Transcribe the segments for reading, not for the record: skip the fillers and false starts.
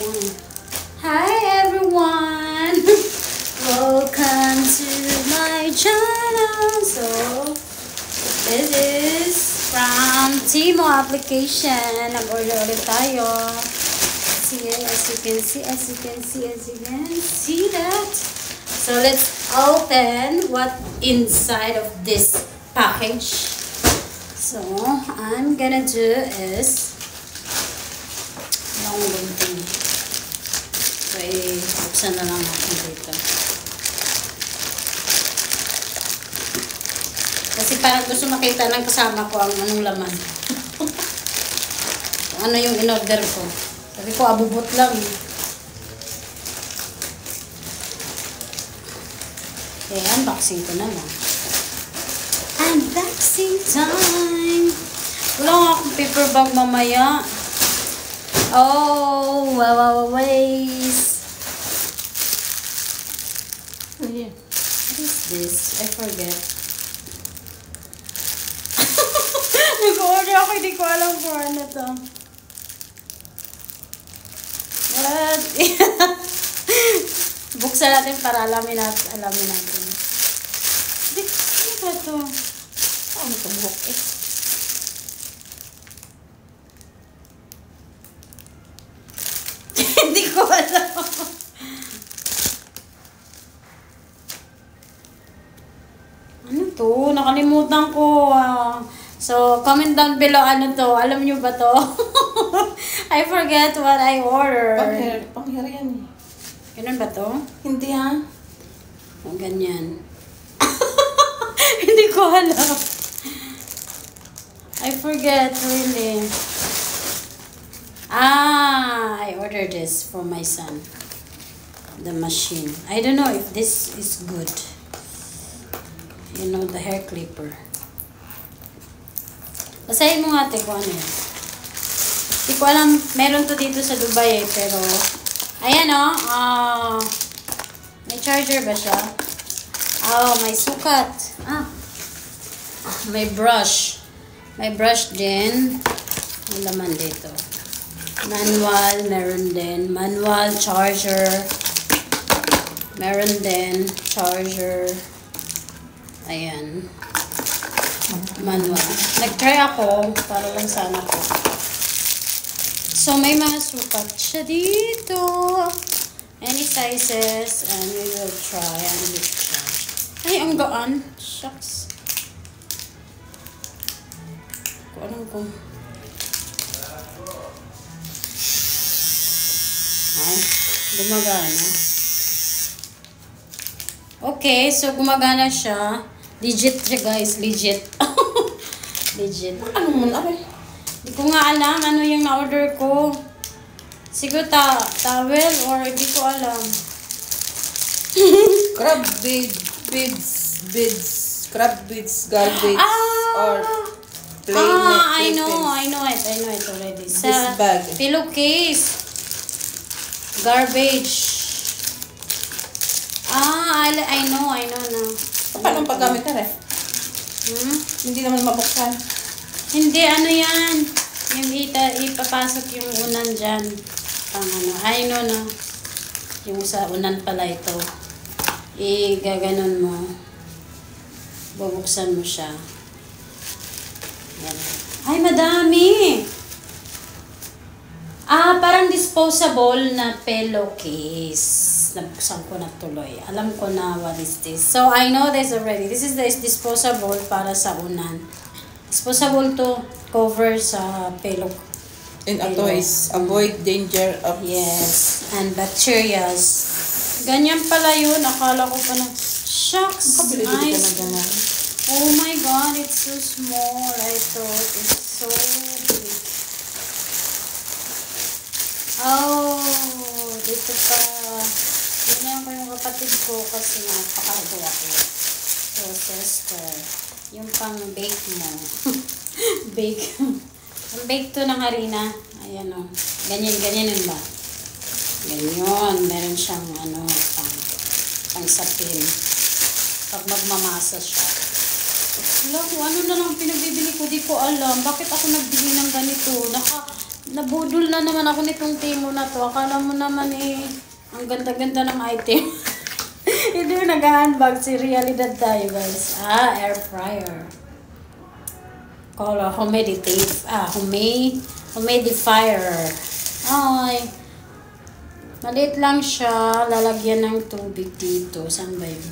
Hi everyone! Welcome to my channel. So, this is from Timo application. Nag-order ulit tayo. See, as you can see that. So, let's open what inside of this package. So, I'm gonna do is long thing. So, buksan na lang natin dito. Kasi parang gusto makita ng kasama ko ang anong laman. Ano yung in-order ko. Sabi ko, abubot lang. Okay, unboxing ko na lang. Unboxing time! Wala nga akong paper bag mamaya. Oh, ways. Oh, yeah. What is this? I forget. Nag-order ako, hindi ko alam kung ano to. What? Buksan natin para alamin natin. Ano ba to? Ano to buhok eh? Hindi ko alam. Ano to? Nakalimutan ko. So, comment down below ano to. Alam nyo ba to? I forget what I ordered. Panghir yan eh. Ganun ba to? Hindi ha? O, ganyan. Hindi ko alam. I forget really. I ordered this for my son. The machine. I don't know if this is good. You know, the hair clipper. Basahin mo nga, kung ano yan. Hindi ko alam, meron to dito sa Dubai eh, pero, ayan o, may charger ba siya? Oh, may sukat. May brush. May brush din. May laman dito. Manual, meron din. Manual, charger. Meron din. Charger. Ayan. Manual. Nag-try ako. Para lang sana ko. So, may mga sukat siya dito. Any sizes. And we will try. Ay, ang gaan. Shucks. Kung anong kung... Ay, gumagana. Okay, so gumagana siya. Legit siya, guys. Legit. Legit. Ano mo na rin? Hindi ko nga alam ano yung na-order ko. Siguro towel or hindi ko alam. Crab beads, crab beads, garbage, or plain I know it already. This bag. Pillowcase. Garbage. I know na. Paano paggamit na rin? Hindi naman mabuksan. Hindi, ano yan. Yung ipapasok yung unan dyan. Pang ano. I know na. Yung sa unan pala ito. Gaganon mo. Bubuksan mo siya. Yan. Ay, madami! Parang disposable na pillowcase. Nabuksan ko na tuloy. Alam ko na what is this. So, I know this already. This is disposable para sa unan. Disposable to cover sa pillow. And toys. Avoid danger of... Yes. And bacterias. Ganyan pala yun. Akala ko pa na... Shucks! Nice. Oh my God! It's so small. I thought it's so big. Oh! Dito pa. Ganyan ko yung kapatid ko kasi napakago ako. So, sister. Yung pang bake mo. Bake. Ang bake to ng harina. Ayan o. Ganyan yun ba? Ganyan. Meron siyang pang sapin. Pag magmamasa siya. Wala ko, ano na lang pinabibili ko, di ko alam. Bakit ako nagbili ng ganito? Nabudol na naman ako nitong timo na to. Akala mo naman ang ganda-ganda ng item. Hindi mo nag-unbox. Realidad tayo, guys. Air fryer. Color humidifier. Ay. Maliit lang siya. Lalagyan ng tubig dito. Saan ba yun?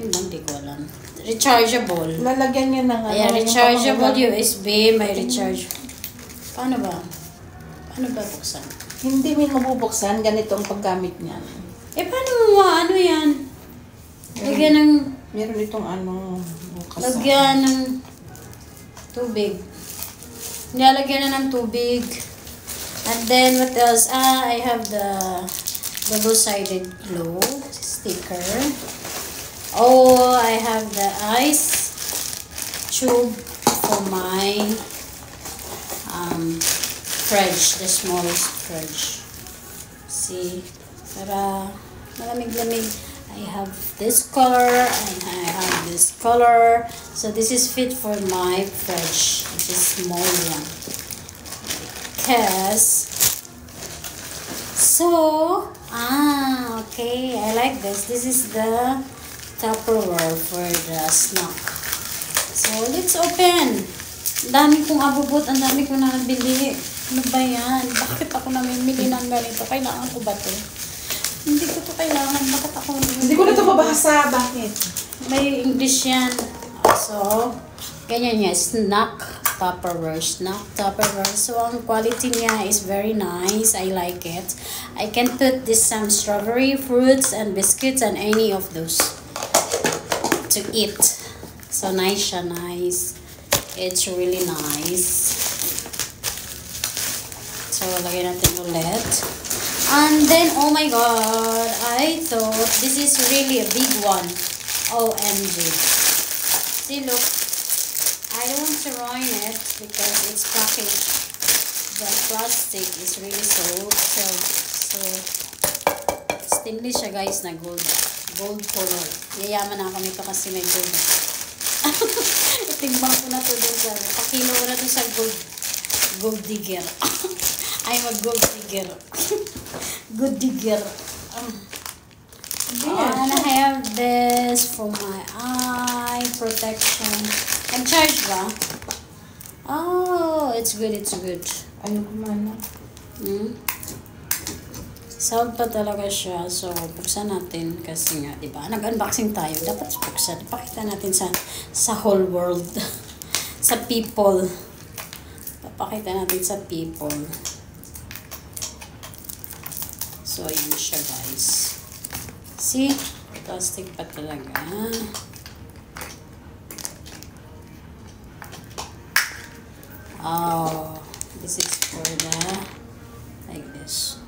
Yun lang, di ko alam. Rechargeable. Lalagyan niya ng Ayan, rechargeable USB. May recharge. Paano ba? Paano ba buksan? Hindi mo mabubuksan. Ganito ang paggamit niya. Paano mo ano yan? Lagyan ng... Meron itong bukas. Lagyan ng tubig. Nilalagyan na ng tubig. And then, what else? I have the double-sided glue sticker. Oh, I have the ice tube for my fridge, the smallest fridge. See? Para malamig-lamig. I have this color and I have this color. So this is fit for my fridge, which is small one. Because okay, I like this. This is the Tupperware for the snack. So let's open. Ang dami kong abubot, ang dami kong nabili. Ano ba yan? Bakit ako namimili ng ganito? Kailangan ko ba to? Hindi ko to kailangan. Bakit ako Hindi ko na ito mabasa. Bakit? May English yan. So, ganyan yan. Snack Tupperware. Snack Tupperware. So, ang quality niya is very nice. I like it. I can put this some strawberry, fruits, and biscuits, and any of those to eat. So, nice siya. Nice. It's really nice. So, lagay natin ulit. And then, oh my god, I thought this is really a big one. OMG. See, look. I don't want to ruin it because it's packaged. The plastic is really so stainless siya, guys, na gold. Gold color. Yayaman na ako nito kasi may gold. Itimbang ko na to dun sa, pakilo ko na to sa gold digger. I'm a gold digger. Good digger. And I have this for my eye protection. Nag-charge ba? Oh, it's good, it's good. Ayun ko man. Sound pa talaga siya. So, buksan natin kasi nga, di ba? Nag-unboxing tayo. Dapat buksan. Ipakita natin sa whole world. Sa people. Papakita natin sa people. So, ayun siya, guys. See? Plastic pa talaga. Oh, this is for the, like this.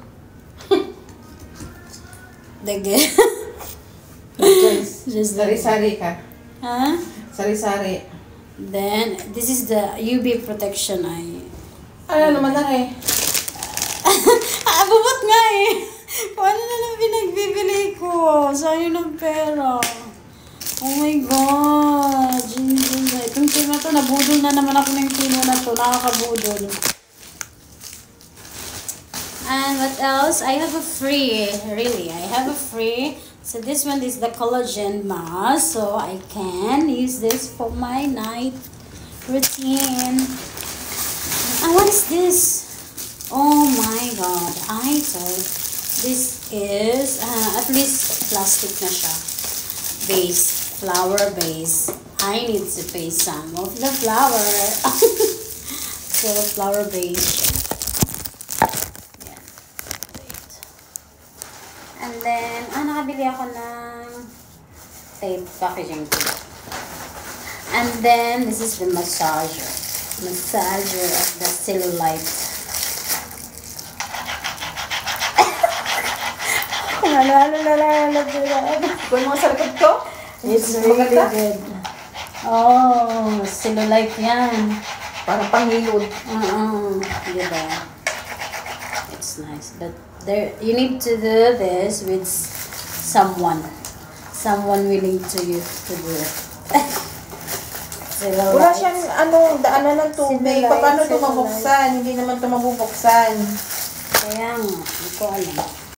Just Sari-sari ka. Huh? Sari-sari. Then, this is the UV protection. Ano naman lang eh. Abubot nga eh. Kung ano na lang pinagbibili ko. Sayang ng pera. Oh my God. Itong timo to, nabudol na naman ako ng timo na to. Nakakabudol. And what else? I have a free. Really, I have a free. So this one is the collagen mask. So I can use this for my night routine. And what is this? Oh my God. I thought this is at least plastic na siya. Base. Flower base. I need to pay some of the flower. So flower base. And then, nakabili ako ng tape packaging tape. And then, this is the massager. Massager of the cellulite. Kung mo sa likod ko? It's really good. Oh, cellulite yan. Parang panghilod. Diba? It's nice. But you need to do this with someone willing to do it. Wala siyang daanan ng tubig. Paano ito mabuksan? Hindi naman ito mabubuksan. Kaya nga, hindi ko alam.